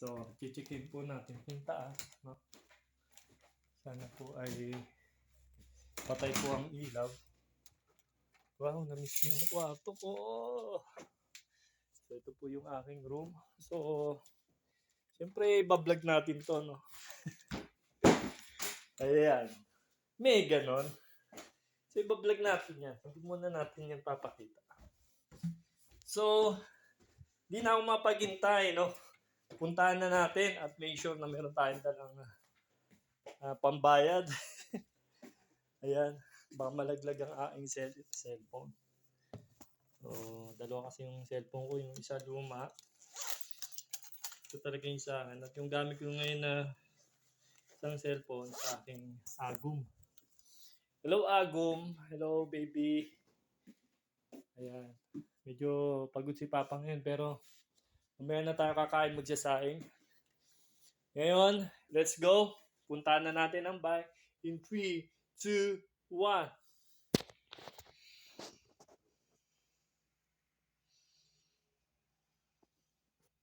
So, chichikin po natin yung taas. No? Sana po ay patay po ang ilaw. Wow, namiss ko yung kwarto ko. So, ito po yung aking room. So, siyempre, bablog natin to, no? Ayan. May ganon. So, ibablog natin yan. Hindi muna natin yan papakita. So, di na ako mapaghintay, no? Puntahan na natin at make sure na meron tayong dalang pambayad. Ayan. Baka malaglag ang aking cellphone. So, dalawa kasi yung cellphone ko. Yung isa luma. Ito talaga yung sa akin. At yung gamit ko ngayon na isang cellphone sa aking Agum. Hello, Agum. Hello, baby. Ayan. Medyo pagod si Papa ngayon pero mamaya na tayo kakain magsasaing. Ngayon, let's go. Puntahan na natin ang bahay in 3, 2, 1.